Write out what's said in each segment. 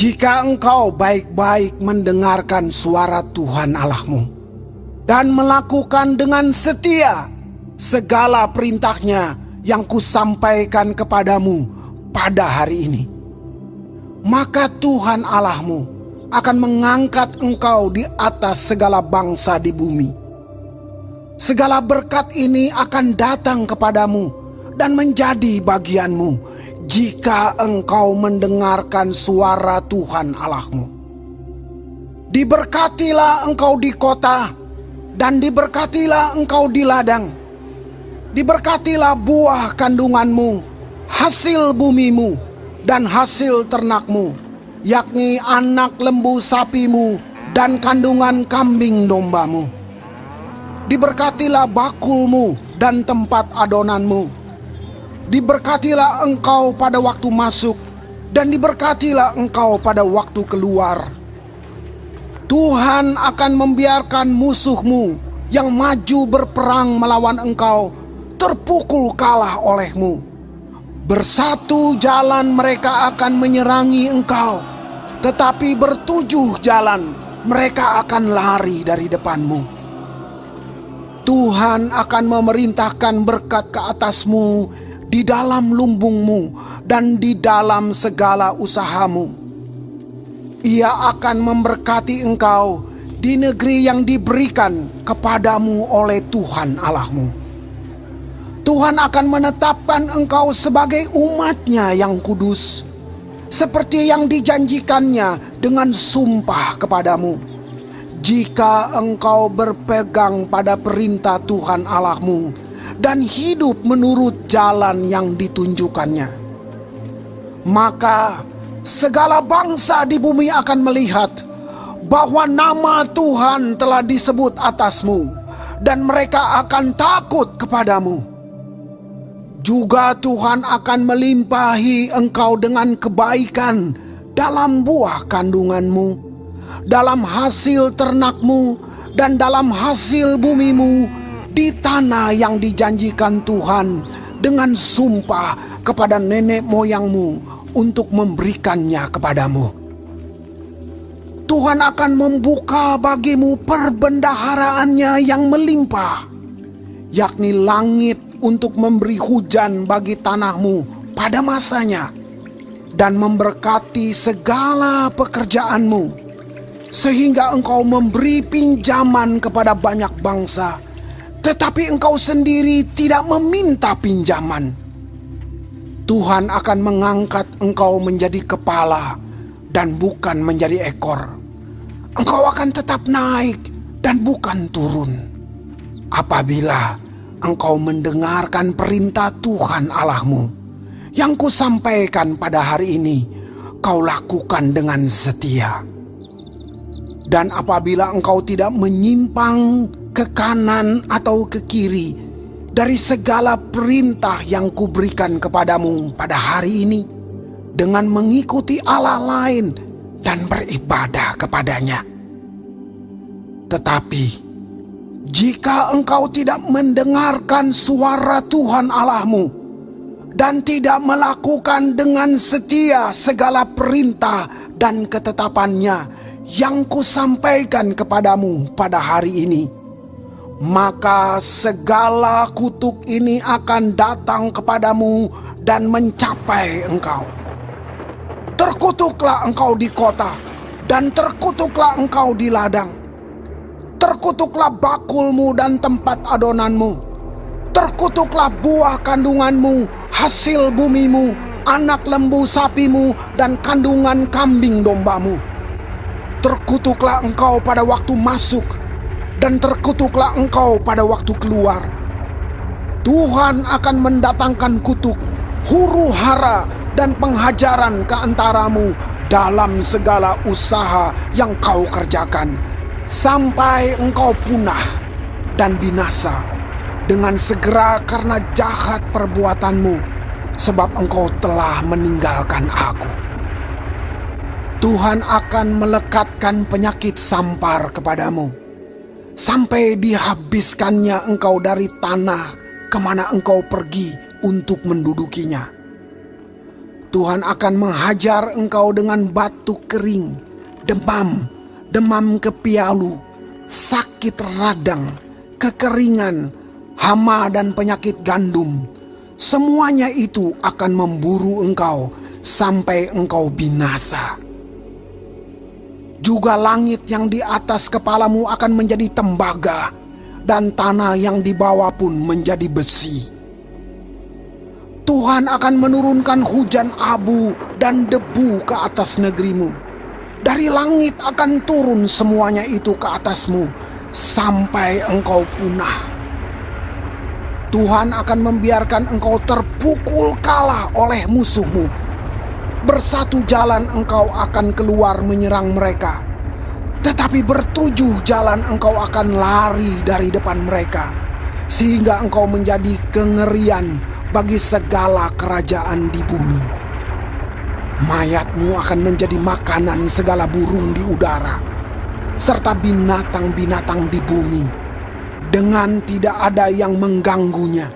Jika engkau baik-baik mendengarkan suara Tuhan Allahmu dan melakukan dengan setia segala perintahnya yang kusampaikan kepadamu pada hari ini, maka Tuhan Allahmu akan mengangkat engkau di atas segala bangsa di bumi. Segala berkat ini akan datang kepadamu dan menjadi bagianmu jika engkau mendengarkan suara Tuhan Allahmu. Diberkatilah engkau di kota dan diberkatilah engkau di ladang. Diberkatilah buah kandunganmu, hasil bumimu, dan hasil ternakmu, yakni anak lembu sapimu dan kandungan kambing dombamu. Diberkatilah bakulmu dan tempat adonanmu. Diberkatilah engkau pada waktu masuk, dan diberkatilah engkau pada waktu keluar. Tuhan akan membiarkan musuhmu yang maju berperang melawan engkau terpukul kalah olehmu. Bersatu jalan mereka akan menyerangi engkau, tetapi bertujuh jalan mereka akan lari dari depanmu. Tuhan akan memerintahkan berkat ke atasmu di dalam lumbungmu dan di dalam segala usahamu. Ia akan memberkati engkau di negeri yang diberikan kepadamu oleh Tuhan Allahmu. Tuhan akan menetapkan engkau sebagai umat-Nya yang kudus, seperti yang dijanjikannya dengan sumpah kepadamu. Jika engkau berpegang pada perintah Tuhan Allahmu dan hidup menurut jalan yang ditunjukkannya, maka segala bangsa di bumi akan melihat bahwa nama Tuhan telah disebut atasmu, dan mereka akan takut kepadamu. Juga Tuhan akan melimpahi engkau dengan kebaikan dalam buah kandunganmu, dalam hasil ternakmu, dan dalam hasil bumimu di tanah yang dijanjikan Tuhan dengan sumpah kepada nenek moyangmu untuk memberikannya kepadamu. Tuhan akan membuka bagimu perbendaharaannya yang melimpah, yakni langit untuk memberi hujan bagi tanahmu pada masanya, dan memberkati segala pekerjaanmu, sehingga engkau memberi pinjaman kepada banyak bangsa, tetapi engkau sendiri tidak meminta pinjaman. Tuhan akan mengangkat engkau menjadi kepala dan bukan menjadi ekor. Engkau akan tetap naik dan bukan turun. Apabila engkau mendengarkan perintah Tuhan Allahmu yang kusampaikan pada hari ini, kau lakukan dengan setia. Dan apabila engkau tidak menyimpang ke kanan atau ke kiri dari segala perintah yang kuberikan kepadamu pada hari ini, dengan mengikuti Allah lain dan beribadah kepadanya. Tetapi jika engkau tidak mendengarkan suara Tuhan Allahmu dan tidak melakukan dengan setia segala perintah dan ketetapannya yang kusampaikan kepadamu pada hari ini, maka segala kutuk ini akan datang kepadamu dan mencapai engkau. Terkutuklah engkau di kota, dan terkutuklah engkau di ladang. Terkutuklah bakulmu dan tempat adonanmu. Terkutuklah buah kandunganmu, hasil bumimu, anak lembu sapimu, dan kandungan kambing dombamu. Terkutuklah engkau pada waktu masuk, dan terkutuklah engkau pada waktu keluar. Tuhan akan mendatangkan kutuk, huru hara, dan penghajaran ke antaramu dalam segala usaha yang kau kerjakan, sampai engkau punah dan binasa dengan segera karena jahat perbuatanmu, sebab engkau telah meninggalkan aku. Tuhan akan melekatkan penyakit sampar kepadamu, sampai dihabiskannya engkau dari tanah kemana engkau pergi untuk mendudukinya. Tuhan akan menghajar engkau dengan batuk kering, demam kepialu, sakit radang, kekeringan, hama dan penyakit gandum. Semuanya itu akan memburu engkau sampai engkau binasa. Juga langit yang di atas kepalamu akan menjadi tembaga, dan tanah yang di bawah pun menjadi besi. Tuhan akan menurunkan hujan abu dan debu ke atas negerimu. Dari langit akan turun semuanya itu ke atasmu sampai engkau punah. Tuhan akan membiarkan engkau terpukul kalah oleh musuhmu. Bersatu jalan engkau akan keluar menyerang mereka, tetapi bertujuh jalan engkau akan lari dari depan mereka, sehingga engkau menjadi kengerian bagi segala kerajaan di bumi. Mayatmu akan menjadi makanan segala burung di udara, serta binatang-binatang di bumi, dengan tidak ada yang mengganggunya.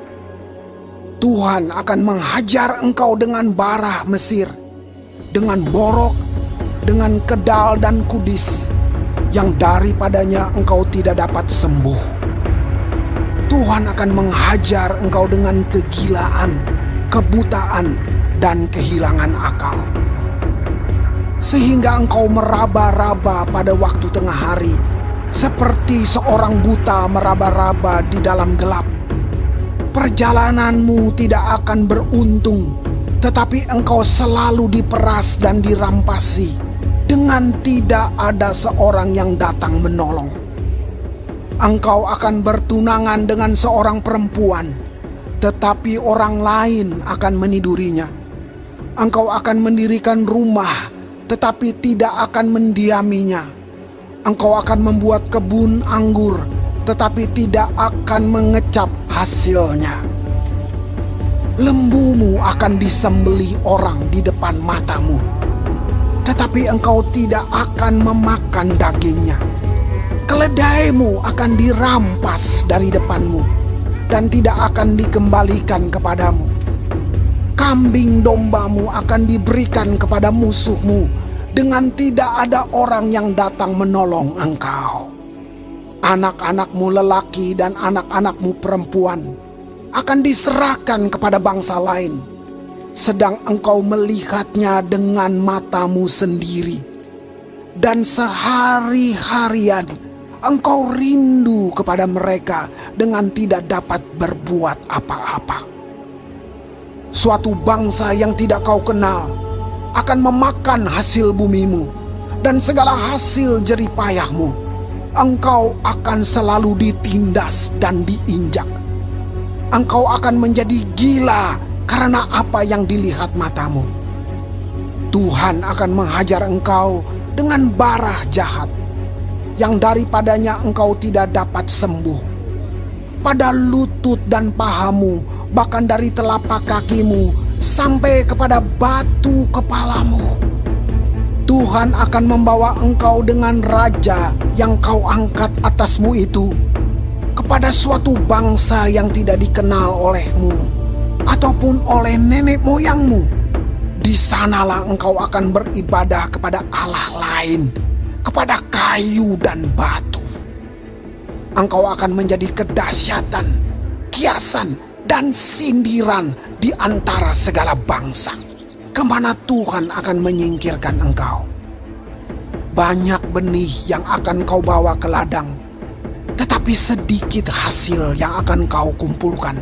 Tuhan akan menghajar engkau dengan bara Mesir, dengan borok, dengan kedal dan kudis, yang daripadanya engkau tidak dapat sembuh. Tuhan akan menghajar engkau dengan kegilaan, kebutaan, dan kehilangan akal, sehingga engkau meraba-raba pada waktu tengah hari, seperti seorang buta meraba-raba di dalam gelap. Perjalananmu tidak akan beruntung, tetapi engkau selalu diperas dan dirampasi, dengan tidak ada seorang yang datang menolong. Engkau akan bertunangan dengan seorang perempuan, tetapi orang lain akan menidurinya. Engkau akan mendirikan rumah, tetapi tidak akan mendiaminya. Engkau akan membuat kebun anggur, tetapi tidak akan mengecap hasilnya. Lembumu akan disembelih orang di depan matamu, tetapi engkau tidak akan memakan dagingnya. Keledaimu akan dirampas dari depanmu dan tidak akan dikembalikan kepadamu. Kambing dombamu akan diberikan kepada musuhmu, dengan tidak ada orang yang datang menolong engkau. Anak-anakmu lelaki dan anak-anakmu perempuan akan diserahkan kepada bangsa lain, sedang engkau melihatnya dengan matamu sendiri. Dan sehari-harian engkau rindu kepada mereka dengan tidak dapat berbuat apa-apa. Suatu bangsa yang tidak kau kenal akan memakan hasil bumimu dan segala hasil jerih payahmu. Engkau akan selalu ditindas dan diinjak. Engkau akan menjadi gila karena apa yang dilihat matamu. Tuhan akan menghajar engkau dengan bara jahat, yang daripadanya engkau tidak dapat sembuh. Pada lutut dan pahamu, bahkan dari telapak kakimu sampai kepada batu kepalamu. Tuhan akan membawa engkau dengan raja yang kau angkat atasmu itu kepada suatu bangsa yang tidak dikenal olehmu ataupun oleh nenek moyangmu. Di sanalah engkau akan beribadah kepada Allah lain, kepada kayu dan batu. Engkau akan menjadi kedahsyatan, kiasan, dan sindiran di antara segala bangsa, kemana Tuhan akan menyingkirkan engkau. Banyak benih yang akan kau bawa ke ladang, tetapi sedikit hasil yang akan kau kumpulkan,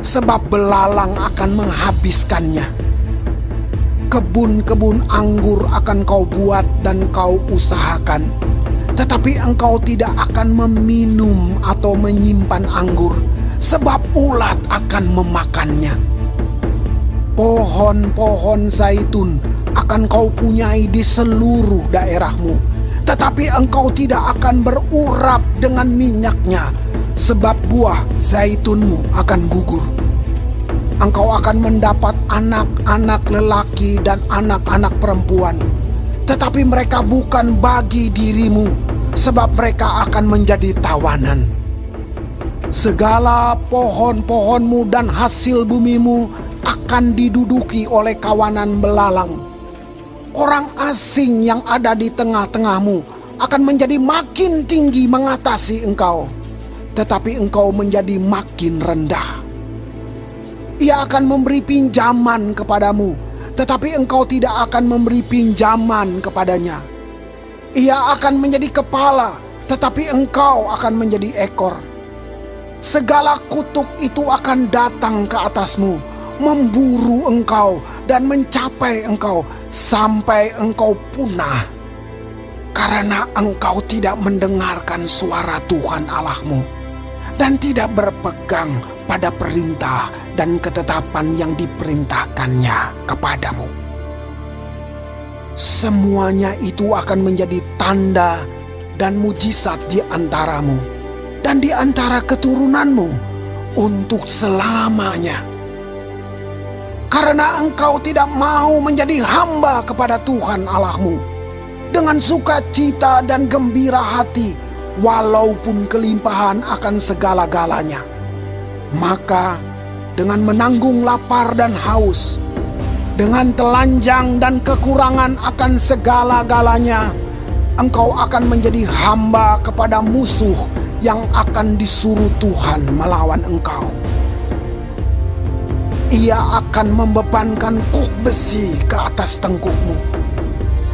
sebab belalang akan menghabiskannya. Kebun-kebun anggur akan kau buat dan kau usahakan, tetapi engkau tidak akan meminum atau menyimpan anggur, sebab ulat akan memakannya. Pohon-pohon zaitun akan kau punyai di seluruh daerahmu, tetapi engkau tidak akan berurap dengan minyaknya, sebab buah zaitunmu akan gugur. Engkau akan mendapat anak-anak lelaki dan anak-anak perempuan, tetapi mereka bukan bagi dirimu, sebab mereka akan menjadi tawanan. Segala pohon-pohonmu dan hasil bumimu akan diduduki oleh kawanan belalang. Orang asing yang ada di tengah-tengahmu akan menjadi makin tinggi mengatasi engkau, tetapi engkau menjadi makin rendah. Ia akan memberi pinjaman kepadamu, tetapi engkau tidak akan memberi pinjaman kepadanya. Ia akan menjadi kepala, tetapi engkau akan menjadi ekor. Segala kutuk itu akan datang ke atasmu, memburu engkau dan mencapai engkau sampai engkau punah, karena engkau tidak mendengarkan suara Tuhan Allahmu dan tidak berpegang pada perintah dan ketetapan yang diperintahkannya kepadamu. Semuanya itu akan menjadi tanda dan mujizat di antaramu dan di antara keturunanmu untuk selamanya. Karena engkau tidak mau menjadi hamba kepada Tuhan Allahmu dengan sukacita dan gembira hati, walaupun kelimpahan akan segala-galanya. Maka dengan menanggung lapar dan haus, dengan telanjang dan kekurangan akan segala-galanya, engkau akan menjadi hamba kepada musuh yang akan disuruh Tuhan melawan engkau. Ia akan membebankan kuk besi ke atas tengkukmu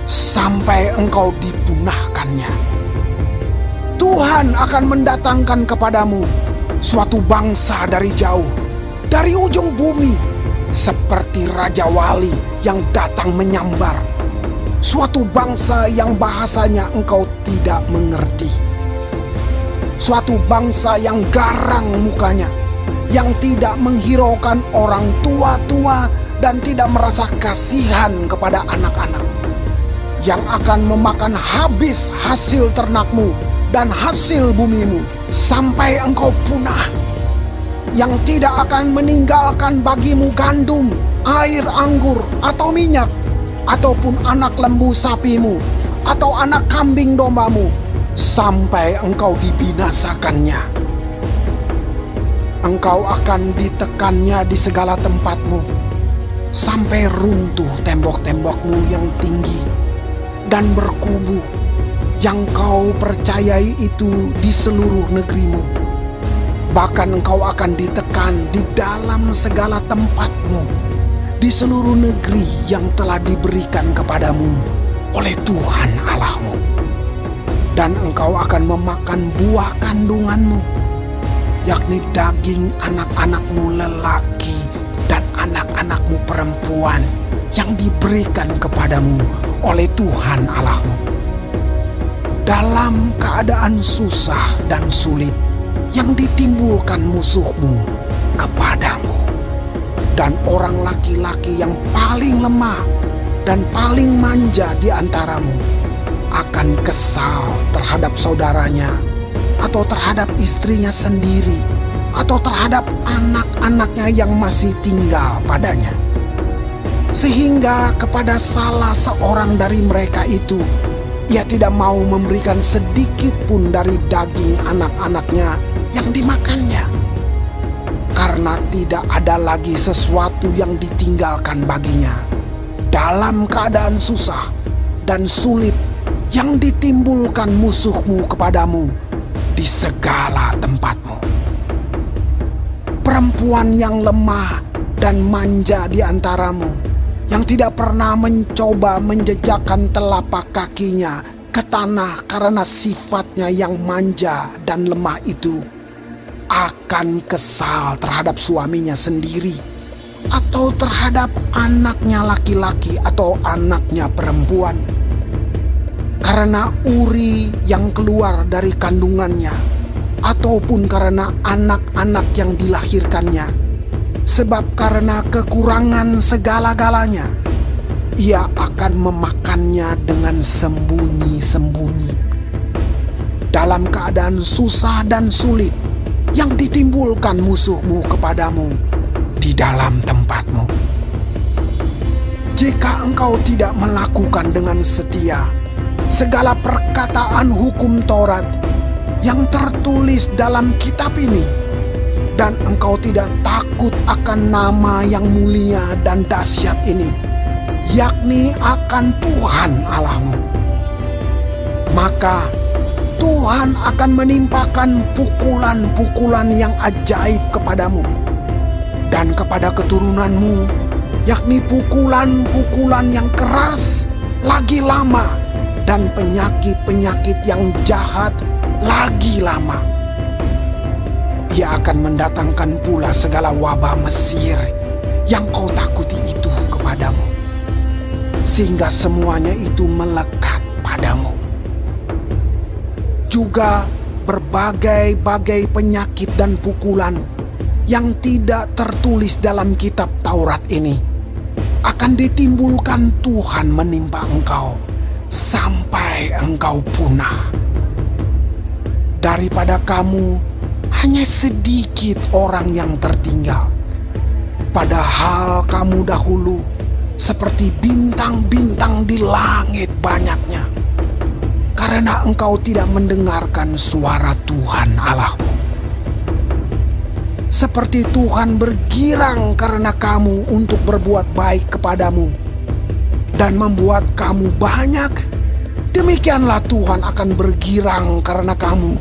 sampai engkau dipunahkannya. Tuhan akan mendatangkan kepadamu suatu bangsa dari jauh, dari ujung bumi, seperti Raja Wali yang datang menyambar, suatu bangsa yang bahasanya engkau tidak mengerti, suatu bangsa yang garang mukanya, yang tidak menghiraukan orang tua-tua dan tidak merasa kasihan kepada anak-anak, yang akan memakan habis hasil ternakmu dan hasil bumimu sampai engkau punah, yang tidak akan meninggalkan bagimu gandum, air anggur atau minyak, ataupun anak lembu sapimu atau anak kambing dombamu, sampai engkau dibinasakannya. Engkau akan ditekannya di segala tempatmu, sampai runtuh tembok-tembokmu yang tinggi dan berkubu yang kau percayai itu di seluruh negerimu. Bahkan engkau akan ditekan di dalam segala tempatmu, di seluruh negeri yang telah diberikan kepadamu oleh Tuhan Allahmu. Dan engkau akan memakan buah kandunganmu, yakni daging anak-anakmu lelaki dan anak-anakmu perempuan yang diberikan kepadamu oleh Tuhan Allahmu. Dalam keadaan susah dan sulit yang ditimbulkan musuhmu kepadamu, dan orang laki-laki yang paling lemah dan paling manja di antaramu akan kesal terhadap saudaranya, atau terhadap istrinya sendiri, atau terhadap anak-anaknya yang masih tinggal padanya, sehingga kepada salah seorang dari mereka itu ia tidak mau memberikan sedikit pun dari daging anak-anaknya yang dimakannya, karena tidak ada lagi sesuatu yang ditinggalkan baginya dalam keadaan susah dan sulit yang ditimbulkan musuhmu kepadamu di segala tempatmu. Perempuan yang lemah dan manja di antaramu, yang tidak pernah mencoba menjejakkan telapak kakinya ke tanah karena sifatnya yang manja dan lemah itu, akan kesal terhadap suaminya sendiri, atau terhadap anaknya laki-laki atau anaknya perempuan, karena uri yang keluar dari kandungannya, ataupun karena anak-anak yang dilahirkannya, sebab karena kekurangan segala-galanya, ia akan memakannya dengan sembunyi-sembunyi. Dalam keadaan susah dan sulit yang ditimbulkan musuhmu kepadamu di dalam tempatmu. Jika engkau tidak melakukan dengan setia segala perkataan hukum Taurat yang tertulis dalam kitab ini, dan engkau tidak takut akan nama yang mulia dan dahsyat ini, yakni akan Tuhan Allahmu, maka Tuhan akan menimpakan pukulan-pukulan yang ajaib kepadamu dan kepada keturunanmu, yakni pukulan-pukulan yang keras lagi lama dan penyakit-penyakit yang jahat lagi lama. Ia akan mendatangkan pula segala wabah Mesir yang kau takuti itu kepadamu, sehingga semuanya itu melekat padamu. Juga berbagai-bagai penyakit dan pukulan yang tidak tertulis dalam kitab Taurat ini akan ditimbulkan Tuhan menimpa engkau sampai engkau punah. Daripada kamu hanya sedikit orang yang tertinggal, padahal kamu dahulu seperti bintang-bintang di langit banyaknya, karena engkau tidak mendengarkan suara Tuhan Allahmu. Seperti Tuhan bergirang karena kamu untuk berbuat baik kepadamu dan membuat kamu banyak, demikianlah Tuhan akan bergirang karena kamu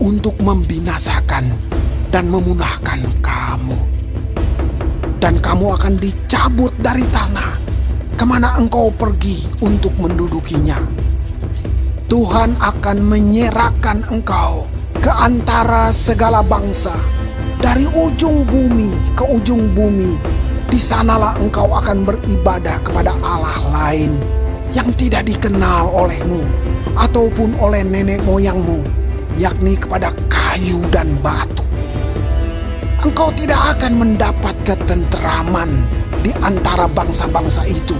untuk membinasakan dan memunahkan kamu. Dan kamu akan dicabut dari tanah kemana engkau pergi untuk mendudukinya. Tuhan akan menyerahkan engkau ke antara segala bangsa, dari ujung bumi ke ujung bumi. Di sanalah engkau akan beribadah kepada Allah lain yang tidak dikenal olehmu ataupun oleh nenek moyangmu, yakni kepada kayu dan batu. Engkau tidak akan mendapat ketenteraman di antara bangsa-bangsa itu,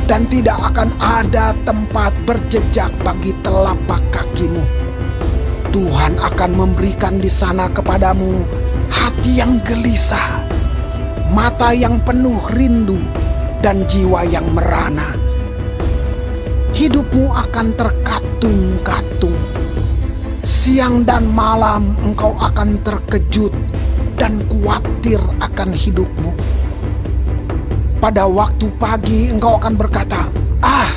dan tidak akan ada tempat berjejak bagi telapak kakimu. Tuhan akan memberikan di sana kepadamu hati yang gelisah, mata yang penuh rindu, dan jiwa yang merana. Hidupmu akan terkatung-katung. Siang dan malam engkau akan terkejut dan khawatir akan hidupmu. Pada waktu pagi engkau akan berkata, "Ah,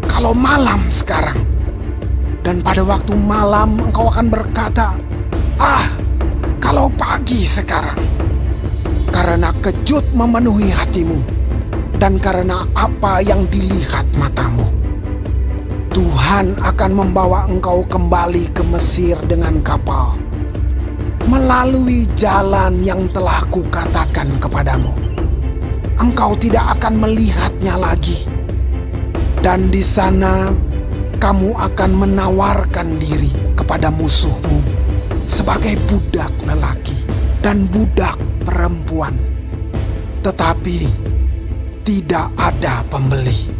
kalau malam sekarang." Dan pada waktu malam engkau akan berkata, "Ah, kalau pagi sekarang." Karena kejut memenuhi hatimu dan karena apa yang dilihat matamu. Tuhan akan membawa engkau kembali ke Mesir dengan kapal, melalui jalan yang telah kukatakan kepadamu. Engkau tidak akan melihatnya lagi. Dan di sana kamu akan menawarkan diri kepada musuhmu sebagai budak lelaki dan budak perempuan, tetapi tidak ada pembeli.